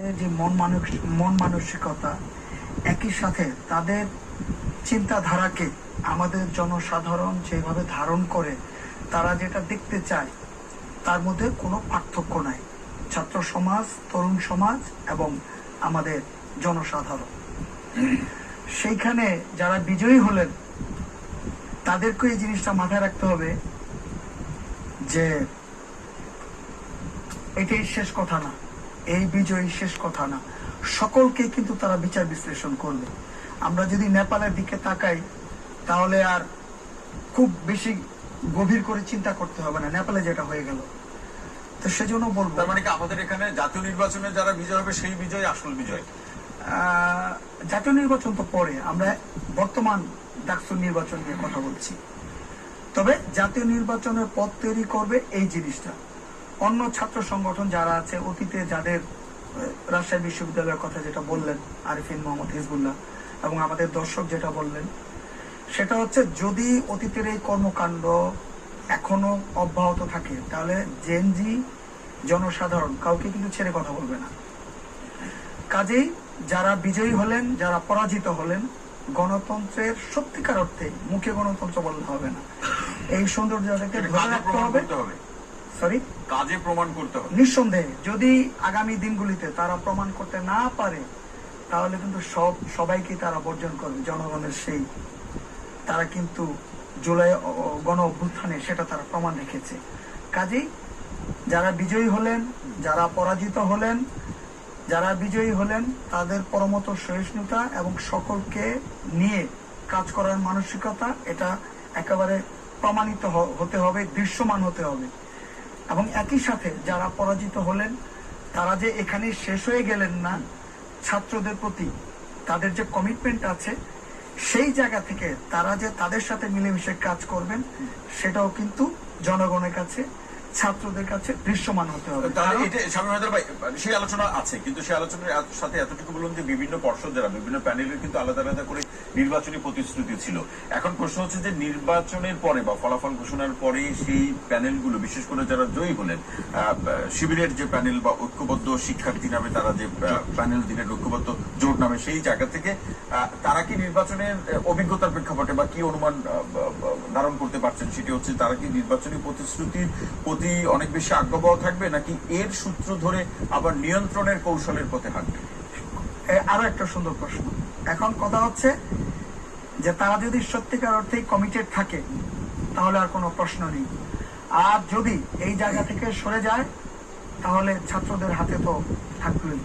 যে মন মানসিকতা, একই সাথে তাদের চিন্তাধারাকে আমাদের জনসাধারণ যেভাবে ধারণ করে, তারা যেটা দেখতে চায় তার মধ্যে কোনো পার্থক্য নাই। ছাত্র সমাজ, তরুণ সমাজ এবং আমাদের জনসাধারণ, সেইখানে যারা বিজয়ী হলেন তাদেরকে এই জিনিসটা মাথায় রাখতে হবে যে এটাই শেষ কথা না, এই বিজয়ী শেষ কথা না। সকলকে কিন্তু তারা বিচার বিশ্লেষণ করবে। আমরা যদি নেপালের দিকে তাকাই তাহলে আর খুব বেশি গভীর করে চিন্তা করতে হবে না, নেপালে যেটা হয়ে গেল। তো সেজন্য বলবো, তার মানে কি আমাদের এখানে জাতীয় নির্বাচনে যারা বিজয় হবে সেই বিজয় আসল বিজয়? জাতীয় নির্বাচন তো পরে, আমরা বর্তমান ডাকসুর নির্বাচন নিয়ে কথা বলছি। তবে জাতীয় নির্বাচনের পথ তৈরি করবে এই জিনিসটা। অন্য ছাত্র সংগঠন যারা আছে, অতীতে যাদের রাজশাহী বিশ্ববিদ্যালয়ের কথা যেটা বললেন আরিফিন মোহাম্মদ হিজবুল্লাহ, এবং আমাদের দর্শক যেটা বললেন, সেটা হচ্ছে যদি অতীতের এই কর্মকাণ্ড এখনো অব্যাহত থাকে তাহলে জেনজি জনসাধারণ কাউকে কিন্তু ছেড়ে কথা বলবে না। কাজেই যারা বিজয়ী হলেন, যারা পরাজিত হলেন, গণতন্ত্রের সত্যিকার অর্থে মুখে গণতন্ত্র বলতে হবে না, এই সৌন্দর্যটাকে ধরে রাখতে হবে। কাজে প্রমাণ করতে হবে নিঃসন্দেহে। যদি আগামী দিনগুলিতে তারা প্রমাণ করতে না পারে তাহলে কিন্তু সবাইকে তারা বর্জন করবে। জনগণের সেই, তারা কিন্তু জুলাই গণ অভ্যুত্থানে সেটা তারা প্রমাণ রেখেছে। কাজেই যারা বিজয়ী হলেন, যারা পরাজিত হলেন, যারা বিজয়ী হলেন তাদের পরমত সহিষ্ণুতা এবং সকলকে নিয়ে কাজ করার মানসিকতা, এটা একেবারে প্রমাণিত হতে হবে, দৃশ্যমান হতে হবে। এবং একই সাথে যারা পরাজিত হলেন তারা যে এখানে শেষ হয়ে গেলেন না, ছাত্রদের প্রতি তাদের যে কমিটমেন্ট আছে, সেই জায়গা থেকে তারা যে তাদের সাথে মিলেমিশে কাজ করবেন সেটাও কিন্তু জনগণের কাছে, ছাত্রদের কাছে দৃশ্যমান হতে হবে। সেই আলোচনা আছে, কিন্তু সেই আলোচনার সাথে এতটুকু বলুন যে বিভিন্ন পর্ষদ যারা বিভিন্ন প্যানেলের কিন্তু আলাদা আলাদা করে নির্বাচনী প্রতিশ্রুতি ছিল। এখন প্রশ্ন হচ্ছে যে নির্বাচনের পরে বা ফলাফল ঘোষণার পরে সেই প্যানেলগুলো, বিশেষ করে যারা জয়ী হলেন, শিবিরের যে প্যানেল বা ঐক্যবদ্ধ শিক্ষার্থী নামে তারা যে প্যানেল দিলেন, ঐক্যবদ্ধ জোট নামে, সেই জায়গা থেকে তারা কি নির্বাচনের অভিজ্ঞতার প্রেক্ষাপটে বা কি অনুমান ধারণ করতে পারছেন, সেটি হচ্ছে তারা কি নির্বাচনী প্রতিশ্রুতির প্রতি অনেক বেশি আগ্রহ থাকবে নাকি এর সূত্র ধরে আবার নিয়ন্ত্রণের কৌশলের পথে হাঁটবে? আরো একটা সুন্দর প্রশ্ন। এখন কথা হচ্ছে যে তারা যদি সত্যিকার অর্থেই কমিটেড থাকে তাহলে আর কোনো প্রশ্ন নেই, আর যদি এই জায়গা থেকে সরে যায় তাহলে ছাত্রদের হাতে তো থাকবেই।